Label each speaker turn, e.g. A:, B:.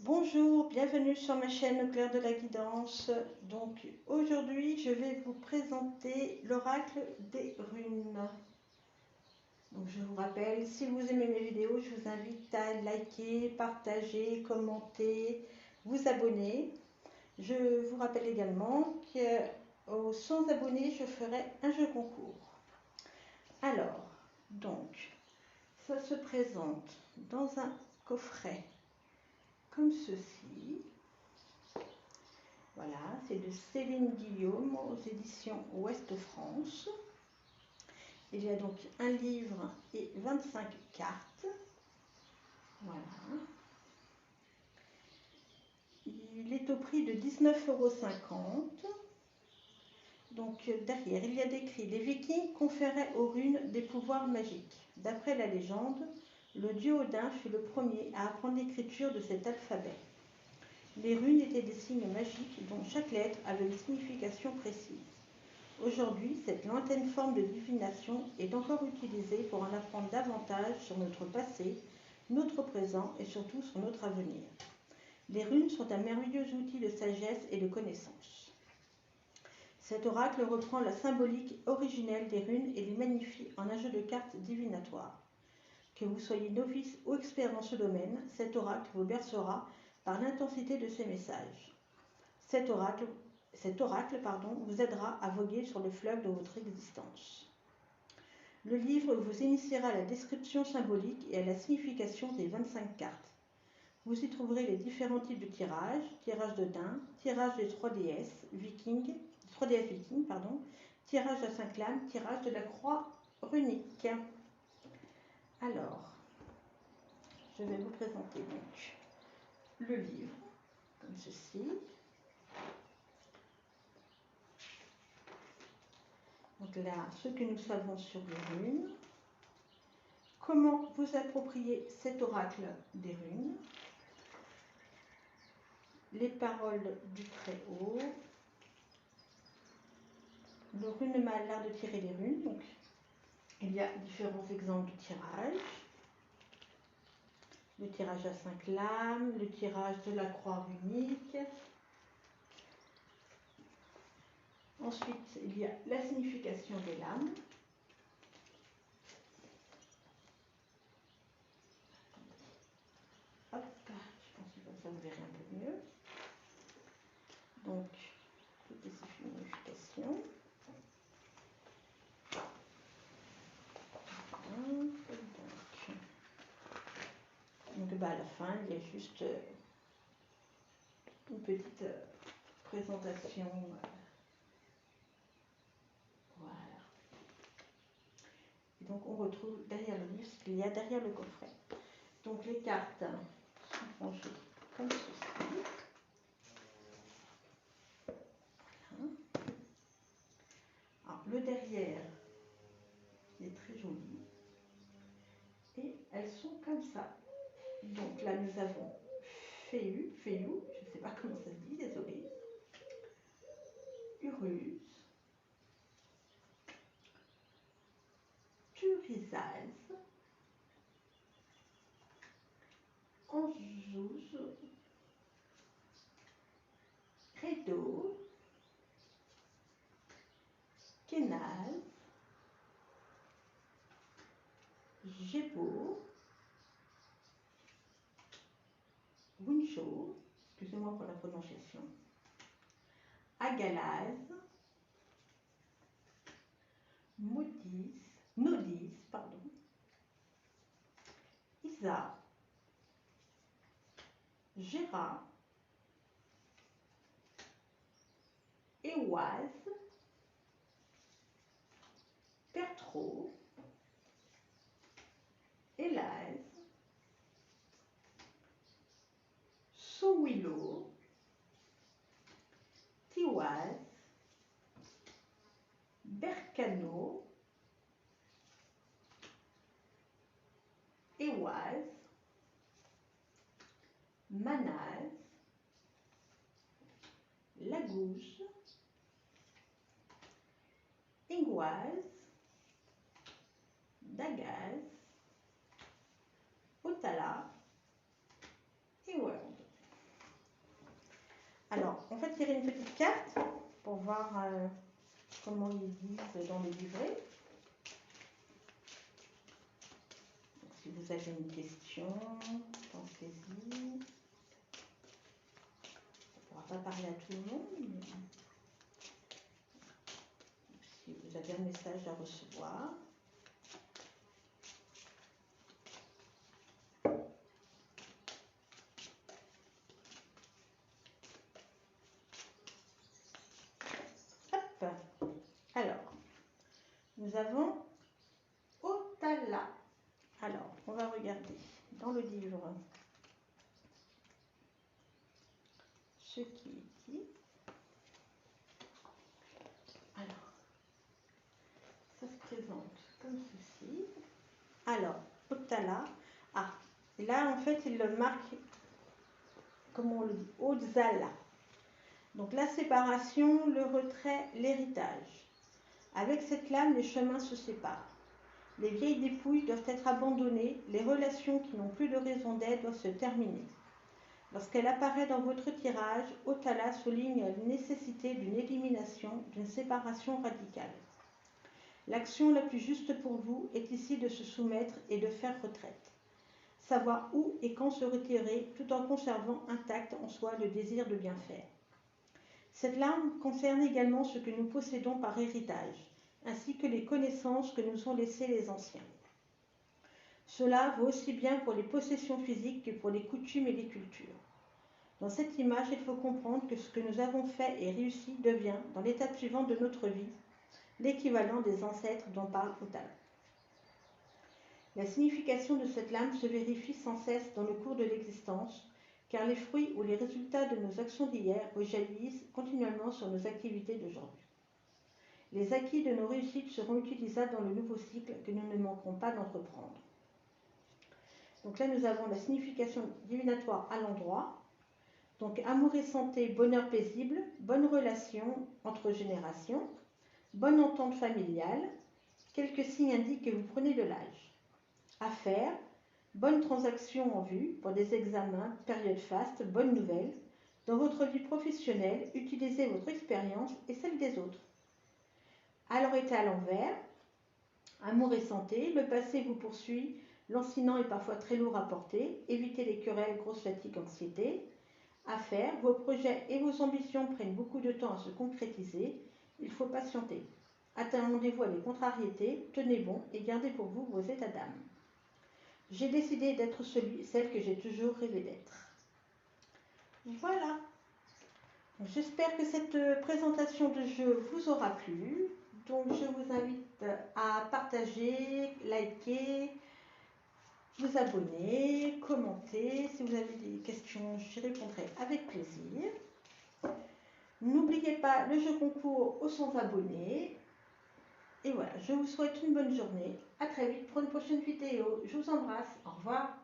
A: Bonjour, bienvenue sur ma chaîne Au clair de la guidance. Donc aujourd'hui je vais vous présenter l'oracle des runes. Donc je vous rappelle, si vous aimez mes vidéos, je vous invite à liker, partager, commenter, vous abonner. Je vous rappelle également qu'aux 100 abonnés, je ferai un jeu concours. Alors, donc, ça se présente dans un coffret comme ceci. Voilà, c'est de Céline Guillaume aux éditions Ouest France. Il y a donc un livre et 25 cartes. Voilà. Il est au prix de 19,50 €. Donc derrière, il y a décrit: les Vikings conféraient aux runes des pouvoirs magiques. D'après la légende, le dieu Odin fut le premier à apprendre l'écriture de cet alphabet. Les runes étaient des signes magiques dont chaque lettre avait une signification précise. Aujourd'hui, cette lointaine forme de divination est encore utilisée pour en apprendre davantage sur notre passé, notre présent et surtout sur notre avenir. Les runes sont un merveilleux outil de sagesse et de connaissance. Cet oracle reprend la symbolique originelle des runes et les magnifie en un jeu de cartes divinatoire. Que vous soyez novice ou expert dans ce domaine, cet oracle vous bercera par l'intensité de ses messages. Cet oracle vous aidera à voguer sur le fleuve de votre existence. Le livre vous initiera à la description symbolique et à la signification des 25 cartes. Vous y trouverez les différents types de tirages: tirage de daims, tirage des 3 déesses vikings, tirage à 5 lames, tirage de la croix runique. Alors, je vais vous présenter donc le livre, comme ceci. Donc là, ce que nous savons sur les runes. Comment vous approprier cet oracle des runes. Les paroles du Très-Haut. Le runemal, l'art de tirer les runes. Donc, il y a différents exemples de tirage. Le tirage à 5 lames, le tirage de la croix runique. Ensuite, il y a la signification des lames. Hop, je pense que comme ça vous verrez un peu mieux. Donc, toutes les significations. Donc à la fin, il y a juste une petite présentation. Voilà. Et donc on retrouve derrière le livre ce qu'il y a derrière le coffret. Donc les cartes sont rangées comme ceci. Voilà. Alors, le derrière est très joli. Et elles sont comme ça. Donc là nous avons Féu, je ne sais pas comment ça se dit, désolé. Uruz, Turizaz, Anjouz, Credo, Kenaz, Gébo, Wincho, excusez-moi pour la prononciation, Agalaz, Nodis, Isa, Géra, Éoise, Pertro, Élaz, Sowilo, Tiwaz, Bercano, Éoise, Manaz, Lagouge, Ingoise, Dagaz, Otala et Word. fait tirer une petite carte pour voir comment ils disent dans les livrets. Donc, si vous avez une question, pensez-y. On ne pourra pas parler à tout le monde, mais si vous avez un message à recevoir. Hop. Alors, nous avons Otala. Alors, on va regarder dans le livre ce qui est dit. Alors, ça se présente comme ceci. Alors, Otala. Ah, et là, en fait, il le marque, comment on le dit, Otzala. Donc, la séparation, le retrait, l'héritage. Avec cette lame, les chemins se séparent. Les vieilles dépouilles doivent être abandonnées, les relations qui n'ont plus de raison d'être doivent se terminer. Lorsqu'elle apparaît dans votre tirage, Otala souligne la nécessité d'une élimination, d'une séparation radicale. L'action la plus juste pour vous est ici de se soumettre et de faire retraite. Savoir où et quand se retirer tout en conservant intact en soi le désir de bien faire. Cette lame concerne également ce que nous possédons par héritage, ainsi que les connaissances que nous ont laissées les anciens. Cela vaut aussi bien pour les possessions physiques que pour les coutumes et les cultures. Dans cette image, il faut comprendre que ce que nous avons fait et réussi devient, dans l'étape suivante de notre vie, l'équivalent des ancêtres dont parle Otala. La signification de cette lame se vérifie sans cesse dans le cours de l'existence, car les fruits ou les résultats de nos actions d'hier rejaillissent continuellement sur nos activités d'aujourd'hui. Les acquis de nos réussites seront utilisables dans le nouveau cycle que nous ne manquerons pas d'entreprendre. Donc là, nous avons la signification divinatoire à l'endroit. Donc amour et santé, bonheur paisible, bonne relation entre générations, bonne entente familiale. Quelques signes indiquent que vous prenez de l'âge. Affaires, bonne transaction en vue pour des examens, période faste, bonne nouvelle. Dans votre vie professionnelle, utilisez votre expérience et celle des autres. Alors été à l'envers, amour et santé, le passé vous poursuit, lancinant et parfois très lourd à porter, évitez les querelles, grosse fatigue, anxiété. Affaires, vos projets et vos ambitions prennent beaucoup de temps à se concrétiser, il faut patienter. Attendez-vous à des contrariétés, tenez bon et gardez pour vous vos états d'âme. J'ai décidé d'être celle que j'ai toujours rêvé d'être. Voilà. J'espère que cette présentation de jeu vous aura plu. Donc je vous invite à partager, liker, vous abonner, commenter. Si vous avez des questions, j'y répondrai avec plaisir. N'oubliez pas le jeu concours aux 100 abonnés. Et voilà, je vous souhaite une bonne journée. À très vite pour une prochaine vidéo. Je vous embrasse. Au revoir.